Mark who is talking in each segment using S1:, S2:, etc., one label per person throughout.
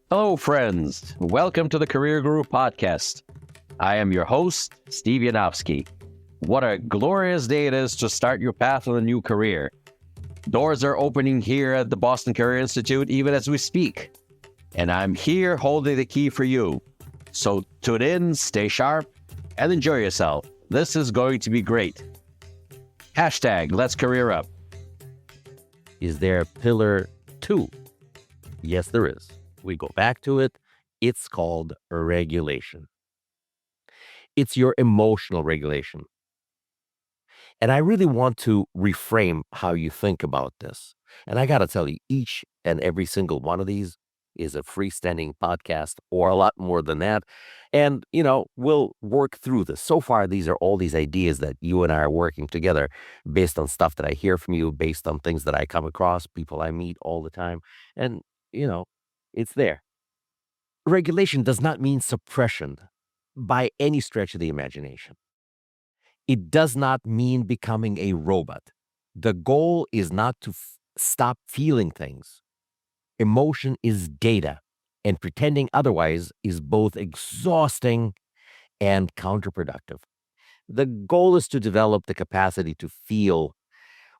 S1: Hello, friends. Welcome to the Career Guru Podcast. I am your host, Steve Yanofsky. What a glorious day it is to start your path on a new career. Doors are opening here at the Boston Career Institute even as we speak. And I'm here holding the key for you. So tune in, stay sharp, and enjoy yourself. This is going to be great. Hashtag Let's Career Up.
S2: Is there pillar 2? Yes, there is. We go back to it. It's called regulation. It's your emotional regulation. And I really want to reframe how you think about this. And I got to tell you, each and every single one of these is a freestanding podcast or a lot more than that. And, we'll work through this. So far, these are all these ideas that you and I are working together based on stuff that I hear from you, based on things that I come across, people I meet all the time. And, it's there. Regulation does not mean suppression by any stretch of the imagination. It does not mean becoming a robot. The goal is not to stop feeling things. Emotion is data, and pretending otherwise is both exhausting and counterproductive. The goal is to develop the capacity to feel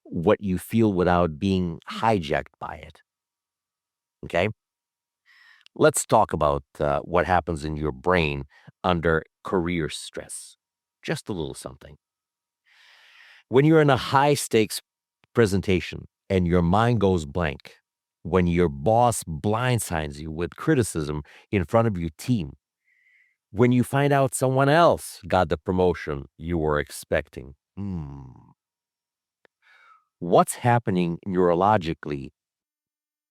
S2: what you feel without being hijacked by it. Okay? Let's talk about what happens in your brain under career stress. Just a little something. When you're in a high stakes presentation and your mind goes blank, when your boss blindsides you with criticism in front of your team, when you find out someone else got the promotion you were expecting, what's happening neurologically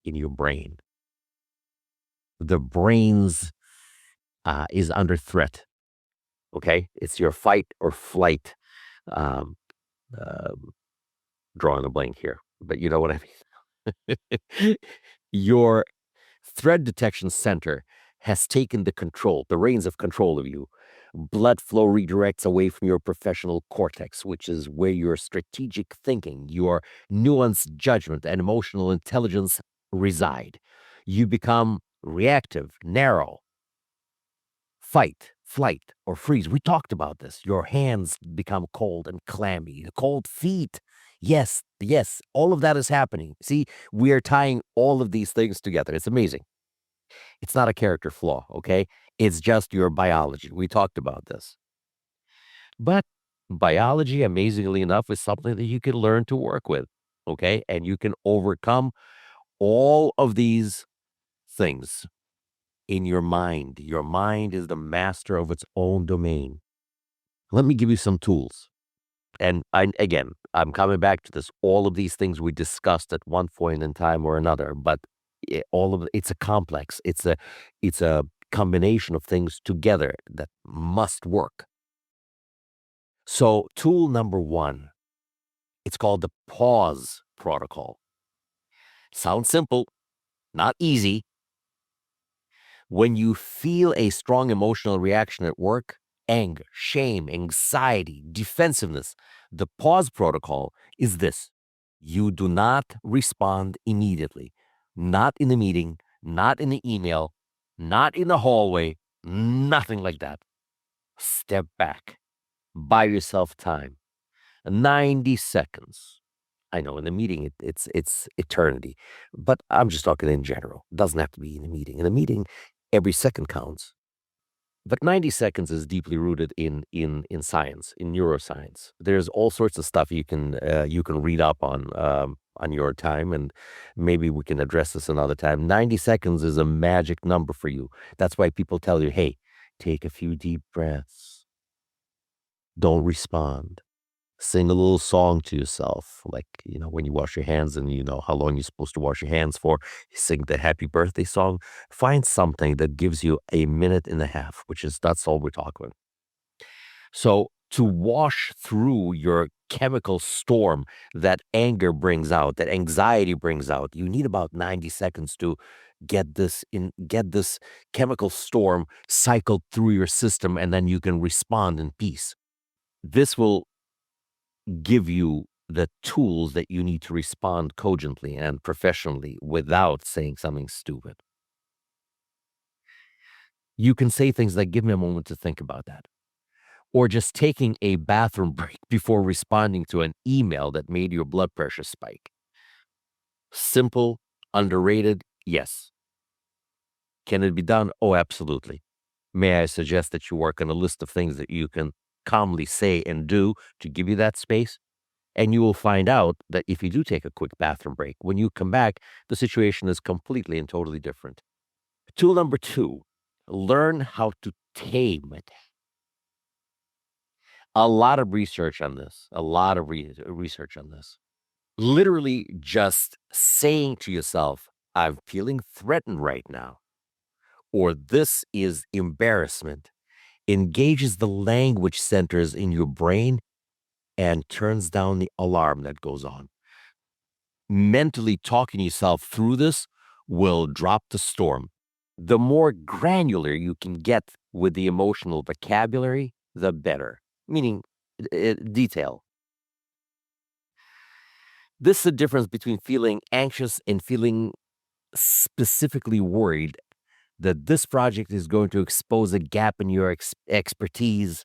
S2: in your brain? The brain's is under threat. Okay, it's your fight or flight. Um, drawing a blank here, but you know what I mean. Your threat detection center has taken the reins of control of you. Blood flow redirects away from your professional cortex, which is where your strategic thinking, your nuanced judgment, and emotional intelligence reside. You become reactive, narrow, fight, flight, or freeze. We talked about this. Your hands become cold and clammy, cold feet. Yes, all of that is happening. See, we are tying all of these things together. It's amazing. It's not a character flaw, okay? It's just your biology. We talked about this. But biology, amazingly enough, is something that you can learn to work with, okay? And you can overcome all of these things in your mind. Your mind is the master of its own domain. Let me give you some tools. And I'm coming back to this. All of these things we discussed at one point in time or another, but it's a complex. It's a combination of things together that must work. So tool number 1, it's called the pause protocol. Sounds simple, not easy. When you feel a strong emotional reaction at work, anger, shame, anxiety, defensiveness, the pause protocol is this. You do not respond immediately. Not in the meeting, not in the email, not in the hallway, nothing like that. Step back. Buy yourself time. 90 seconds. I know in the meeting it's eternity, but I'm just talking in general. It doesn't have to be in a meeting. In a meeting, every second counts. But 90 seconds is deeply rooted in science, in neuroscience. There's all sorts of stuff you can read up on your time, and maybe we can address this another time. 90 seconds is a magic number for you. That's why people tell you, hey, take a few deep breaths. Don't respond. Sing a little song to yourself, like, when you wash your hands and you know how long you're supposed to wash your hands for. Sing the happy birthday song. Find something that gives you a minute and a half, that's all we're talking. So to wash through your chemical storm that anger brings out, that anxiety brings out, you need about 90 seconds to get this chemical storm cycled through your system, and then you can respond in peace. This will give you the tools that you need to respond cogently and professionally without saying something stupid. You can say things like, give me a moment to think about that. Or just taking a bathroom break before responding to an email that made your blood pressure spike. Simple, underrated, yes. Can it be done? Oh, absolutely. May I suggest that you work on a list of things that you can calmly say and do to give you that space? And you will find out that if you do take a quick bathroom break, when you come back, the situation is completely and totally different. Tool number 2, learn how to tame it. A lot of research on this, research on this. Literally just saying to yourself, I'm feeling threatened right now, or this is embarrassment, engages the language centers in your brain and turns down the alarm that goes on. Mentally talking yourself through this will drop the storm. The more granular you can get with the emotional vocabulary, the better, meaning detail. This is the difference between feeling anxious and feeling specifically worried that this project is going to expose a gap in your expertise.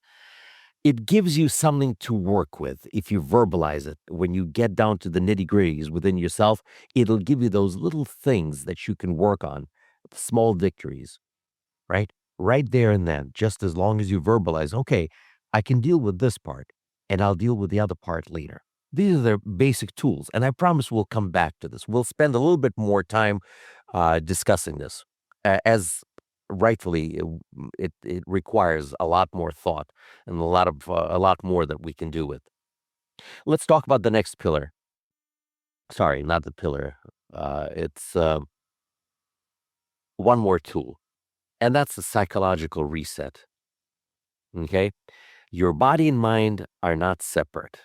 S2: It gives you something to work with if you verbalize it. When you get down to the nitty-gritties within yourself, it'll give you those little things that you can work on, small victories, right? Right there and then, just as long as you verbalize, okay, I can deal with this part and I'll deal with the other part later. These are the basic tools, and I promise we'll come back to this. We'll spend a little bit more time discussing this, as rightfully it requires a lot more thought and a lot more that we can do with. Let's talk about the next pillar. Sorry, not the pillar. It's one more tool, and that's the psychological reset. Okay, your body and mind are not separate;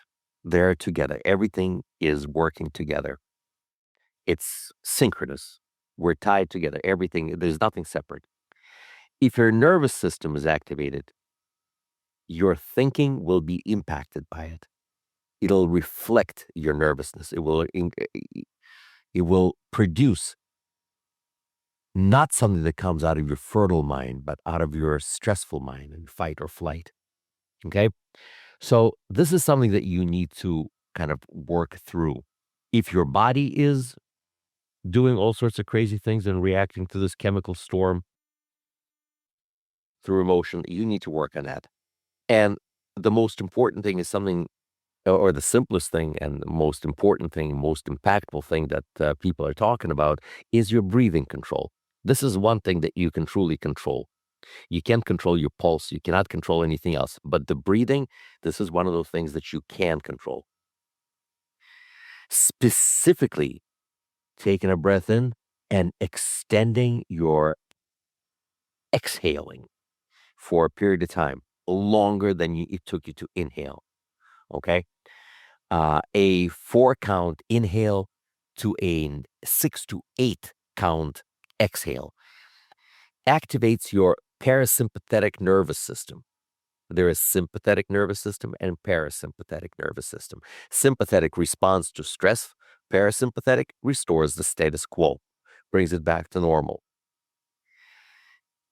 S2: they're together. Everything is working together. It's synchronous. We're tied together. Everything, there's nothing separate. If your nervous system is activated, your thinking will be impacted by it. It'll reflect your nervousness. It will produce not something that comes out of your fertile mind, but out of your stressful mind and fight or flight. Okay? So this is something that you need to kind of work through. If your body is doing all sorts of crazy things and reacting to this chemical storm through emotion, you need to work on that. And the most important thing is something, or the simplest thing and the most important thing, most impactful thing that people are talking about is your breathing control. This is one thing that you can truly control. You can't control your pulse. You cannot control anything else. But the breathing, this is one of those things that you can control. Specifically, taking a breath in and extending your exhaling for a period of time longer than it took you to inhale. Okay. A 4 count inhale to a 6 to 8 count exhale activates your parasympathetic nervous system. There is sympathetic nervous system and parasympathetic nervous system. Sympathetic responds to stress. Parasympathetic restores the status quo, brings it back to normal.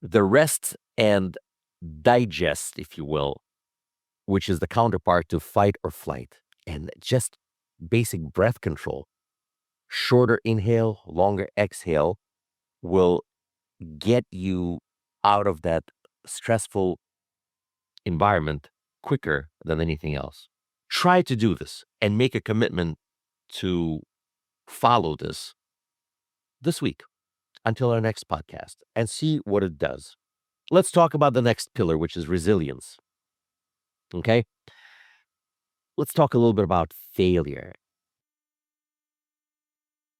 S2: The rest and digest, if you will, which is the counterpart to fight or flight, and just basic breath control. Shorter inhale, longer exhale will get you out of that stressful environment quicker than anything else. Try to do this and make a commitment to follow this week until our next podcast and see what it does. Let's talk about the next pillar, which is resilience. Okay? Let's talk a little bit about failure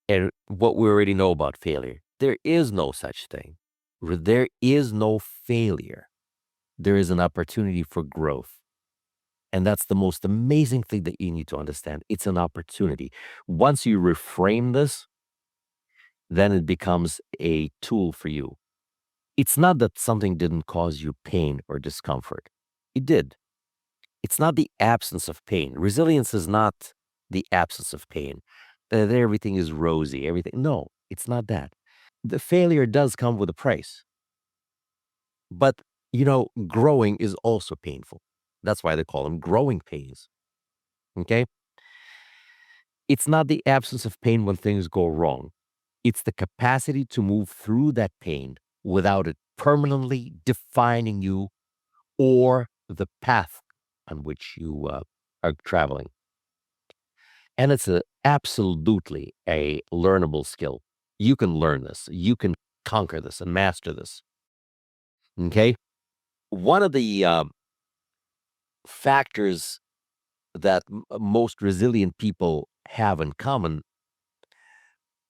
S2: and what we already know about failure. There is no such thing. There is no failure. There is an opportunity for growth. And that's the most amazing thing that you need to understand. It's an opportunity. Once you reframe this, then it becomes a tool for you. It's not that something didn't cause you pain or discomfort. It did. It's not the absence of pain. Resilience is not the absence of pain. That everything is rosy, everything. No, it's not that. The failure does come with a price. But, growing is also painful. That's why they call them growing pains. Okay? It's not the absence of pain when things go wrong. It's the capacity to move through that pain without it permanently defining you or the path on which you are traveling. And it's absolutely a learnable skill. You can learn this. You can conquer this and master this. Okay? One of the factors that most resilient people have in common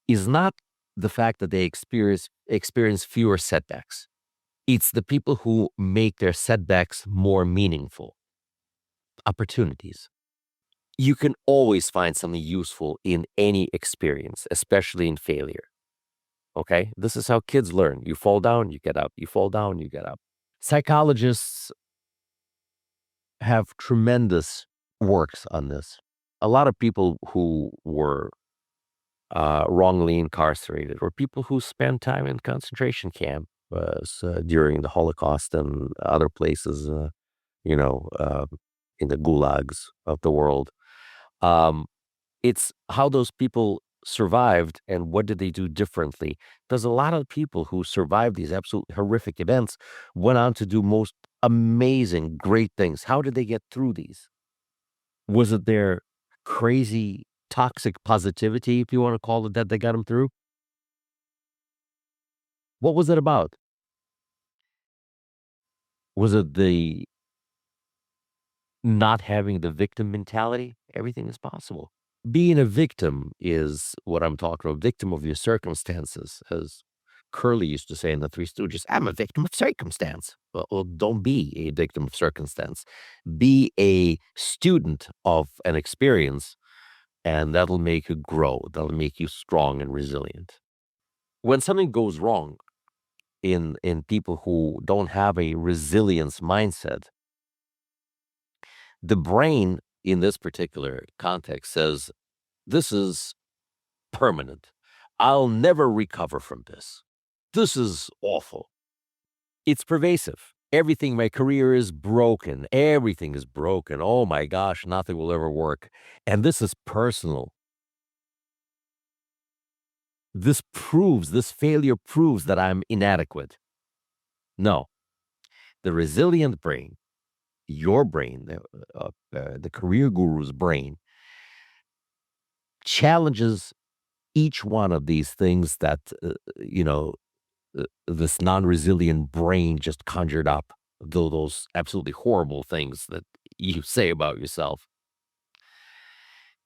S2: is not the fact that they experience fewer setbacks. It's the people who make their setbacks more meaningful opportunities. You can always find something useful in any experience, especially in failure. Okay? This is how kids learn. You fall down, you get up. You fall down, you get up. Psychologists have tremendous works on this. A lot of people who were wrongly incarcerated, or people who spent time in concentration camps during the Holocaust and other places, you know, uh, in the gulags of the world. Um, it's how those people survived and what did they do differently. There's a lot of people who survived these absolute horrific events went on to do most amazing, great things. How did they get through these? Was it their crazy, toxic positivity, if you want to call it that got them through? What was it about? Was it the not having the victim mentality? Everything is possible. Being a victim is what I'm talking about, victim of your circumstances, as Curly used to say in the Three Stooges. I'm a victim of circumstance. Well, don't be a victim of circumstance. Be a student of an experience, and that'll make you grow. That'll make you strong and resilient. When something goes wrong in people who don't have a resilience mindset, the brain in this particular context says, this is permanent. I'll never recover from this. This is awful. It's pervasive. Everything, my career is broken. Everything is broken. Oh my gosh, nothing will ever work. And this is personal. This failure proves that I'm inadequate. No, the resilient brain, your brain, the career guru's brain, challenges each one of these things that, this non-resilient brain just conjured up, though those absolutely horrible things that you say about yourself.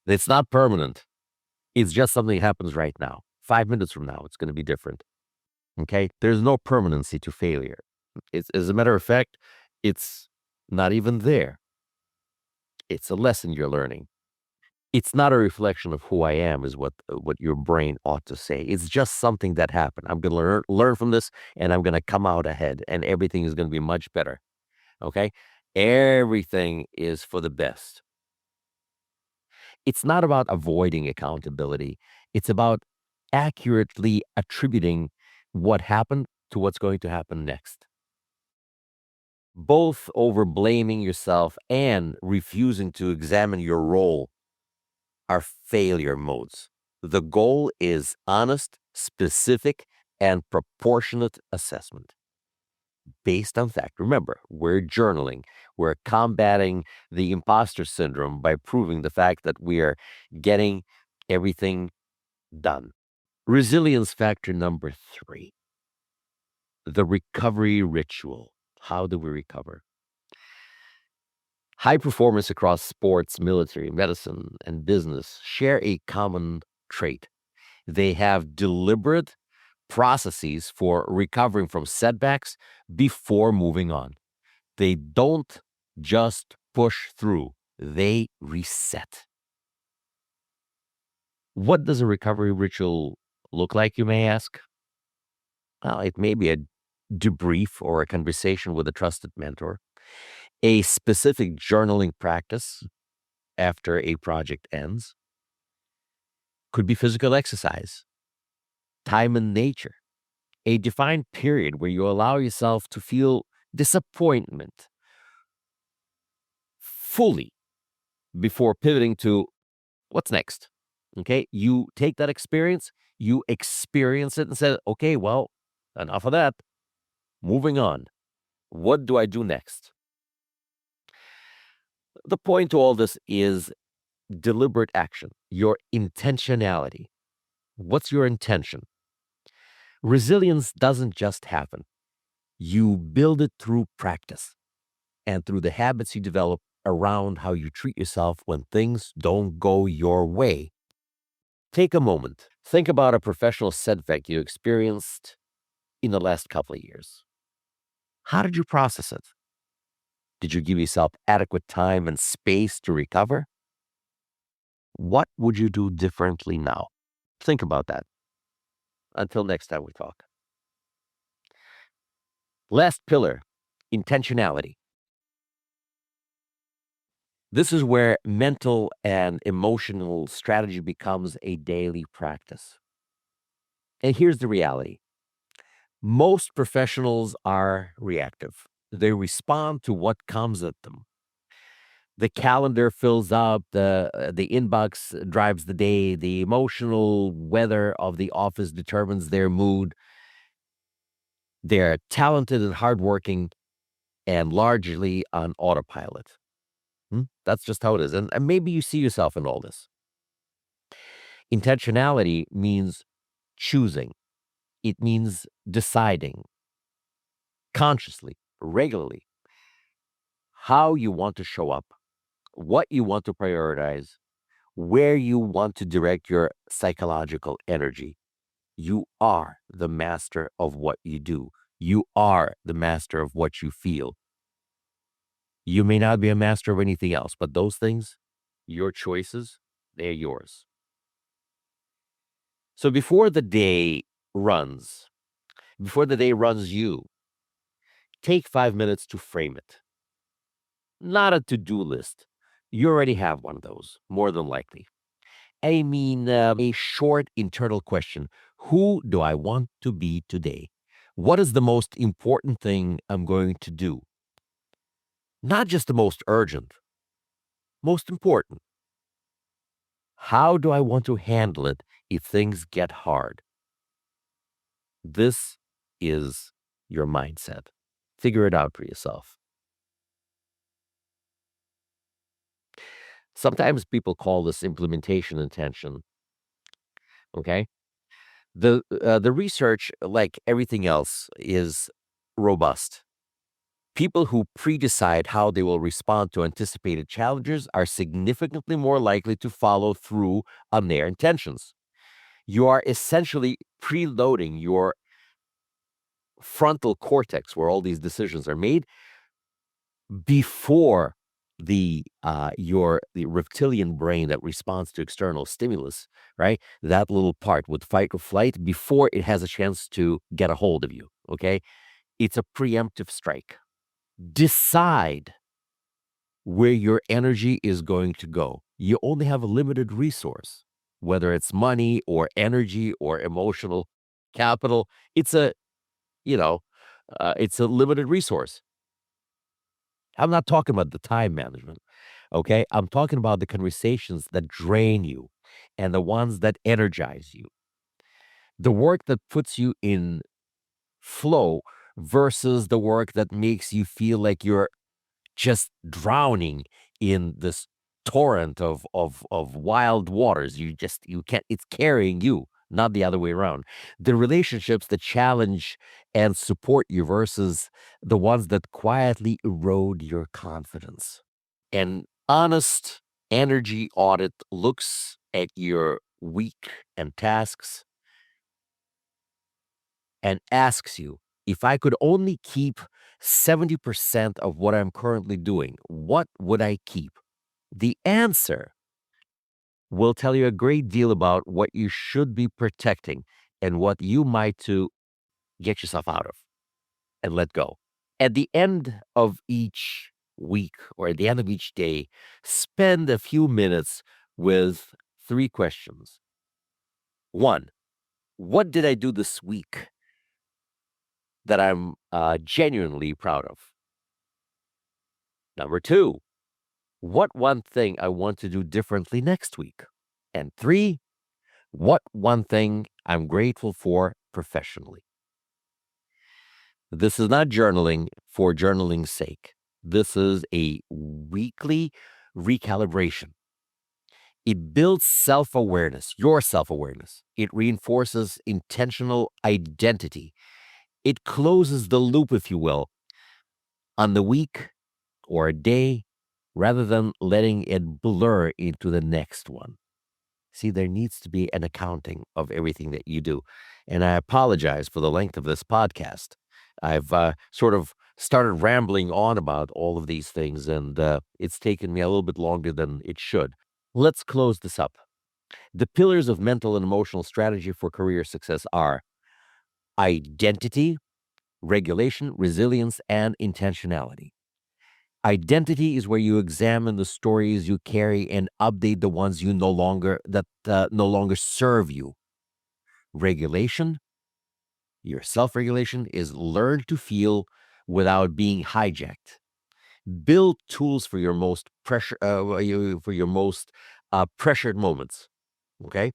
S2: It's not permanent. It's just something that happens right now. 5 minutes from now, it's going to be different. Okay? There's no permanency to failure. As a matter of fact, it's not even there. It's a lesson you're learning. It's not a reflection of who I am, is what your brain ought to say. It's just something that happened. I'm going to learn from this, and I'm going to come out ahead, and everything is going to be much better. Okay? Everything is for the best. It's not about avoiding accountability. It's about accurately attributing what happened to what's going to happen next. Both over blaming yourself and refusing to examine your role are failure modes. The goal is honest, specific, and proportionate assessment based on fact. Remember, we're journaling. We're combating the imposter syndrome by proving the fact that we are getting everything done. Resilience factor number 3, the recovery ritual. How do we recover? High performance across sports, military, medicine, and business share a common trait. They have deliberate processes for recovering from setbacks before moving on. They don't just push through, they reset. What does a recovery ritual look like, you may ask? Well, it may be a debrief or a conversation with a trusted mentor, a specific journaling practice after a project ends, could be physical exercise, time in nature, a defined period where you allow yourself to feel disappointment fully before pivoting to what's next. Okay, you take that experience, you experience it and say, okay, well, enough of that. Moving on. What do I do next? The point to all this is deliberate action, your intentionality. What's your intention? Resilience doesn't just happen. You build it through practice and through the habits you develop around how you treat yourself when things don't go your way. Take a moment. Think about a professional setback you experienced in the last couple of years. How did you process it? Did you give yourself adequate time and space to recover? What would you do differently now? Think about that. Until next time we talk. Last pillar, intentionality. This is where mental and emotional strategy becomes a daily practice. And here's the reality. Most professionals are reactive. They respond to what comes at them. The calendar fills up, the inbox drives the day, the emotional weather of the office determines their mood. They're talented and hardworking and largely on autopilot. That's just how it is. And maybe you see yourself in all this. Intentionality means choosing. It means deciding consciously, regularly, how you want to show up, what you want to prioritize, where you want to direct your psychological energy. You are the master of what you do. You are the master of what you feel. You may not be a master of anything else, but those things, your choices, they're yours. So before the day runs, before the day runs you, take 5 minutes to frame it. Not a to-do list. You already have one of those, more than likely. I mean, a short internal question. Who do I want to be today? What is the most important thing I'm going to do? Not just the most urgent, most important. How do I want to handle it if things get hard? This is your mindset. Figure it out for yourself. Sometimes people call this implementation intention. Okay. The research, like everything else, is robust. People who pre-decide how they will respond to anticipated challenges are significantly more likely to follow through on their intentions. You are essentially preloading your frontal cortex, where all these decisions are made, before the reptilian brain that responds to external stimulus, right? That little part with fight or flight before it has a chance to get a hold of you. Okay, it's a preemptive strike. Decide where your energy is going to go. You only have a limited resource, whether it's money or energy or emotional capital. It's a it's a limited resource. I'm not talking about the time management. Okay. I'm talking about the conversations that drain you and the ones that energize you. The work that puts you in flow versus the work that makes you feel like you're just drowning in this torrent of wild waters. You can't, it's carrying you, not the other way around. The relationships that challenge and support you versus the ones that quietly erode your confidence. An honest energy audit looks at your week and tasks and asks you, if I could only keep 70% of what I'm currently doing, what would I keep? The answer will tell you a great deal about what you should be protecting and what you might to get yourself out of and let go. At the end of each week or at the end of each day, spend a few minutes with 3 questions. 1, what did I do this week that I'm genuinely proud of? Number 2, what one thing I want to do differently next week? And 3, what one thing I'm grateful for professionally? This is not journaling for journaling's sake. This is a weekly recalibration. It builds self-awareness, your self-awareness. It reinforces intentional identity. It closes the loop, if you will, on the week or a day, rather than letting it blur into the next one. See, there needs to be an accounting of everything that you do. And I apologize for the length of this podcast. I've sort of started rambling on about all of these things, and it's taken me a little bit longer than it should. Let's close this up. The pillars of mental and emotional strategy for career success are identity, regulation, resilience, and intentionality. Identity is where you examine the stories you carry and update the ones you no longer serve you. Regulation, your self-regulation, is learn to feel without being hijacked. Build tools for your most pressured moments. Okay.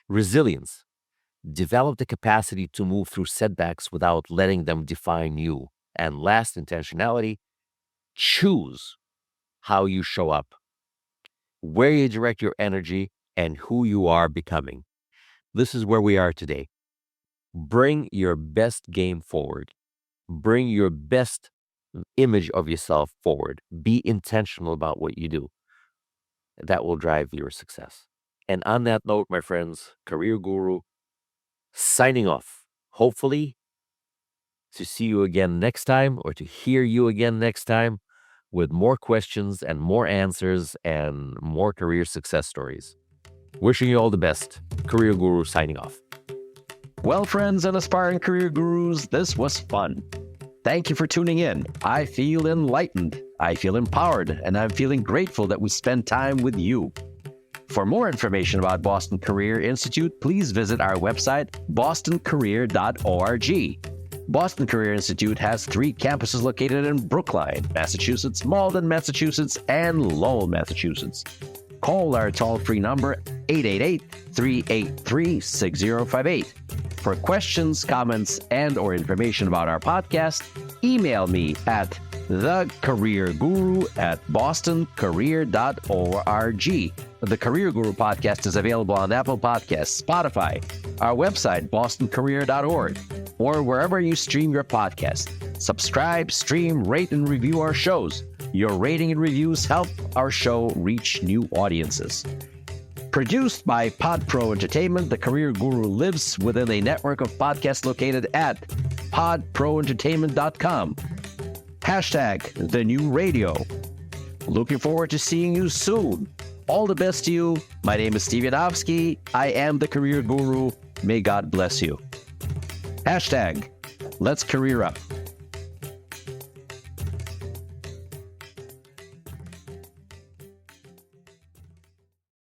S2: Resilience, develop the capacity to move through setbacks without letting them define you. And last, intentionality, choose how you show up, where you direct your energy, and who you are becoming. This is where we are today. Bring your best game forward. Bring your best image of yourself forward. Be intentional about what you do. That will drive your success. And on that note, my friends, Career Guru signing off. Hopefully to see you again next time, or to hear you again next time, with more questions and more answers and more career success stories. Wishing you all the best. Career Guru signing off.
S1: Well, friends and aspiring career gurus, this was fun. Thank you for tuning in. I feel enlightened, I feel empowered, and I'm feeling grateful that we spend time with you. For more information about Boston Career Institute, please visit our website, bostoncareer.org. Boston Career Institute has 3 campuses located in Brookline, Massachusetts, Malden, Massachusetts, and Lowell, Massachusetts. Call our toll-free number 888-383-6058. For questions, comments, and/or information about our podcast, email me at thecareerguru@bostoncareer.org. The Career Guru podcast is available on Apple Podcasts, Spotify, our website, bostoncareer.org, or wherever you stream your podcast. Subscribe, stream, rate, and review our shows. Your rating and reviews help our show reach new audiences. Produced by PodPro Entertainment, The Career Guru lives within a network of podcasts located at podproentertainment.com. # The New Radio. Looking forward to seeing you soon. All the best to you. My name is Steve Yanofsky. I am the Career Guru. May God bless you. # Let's Career Up.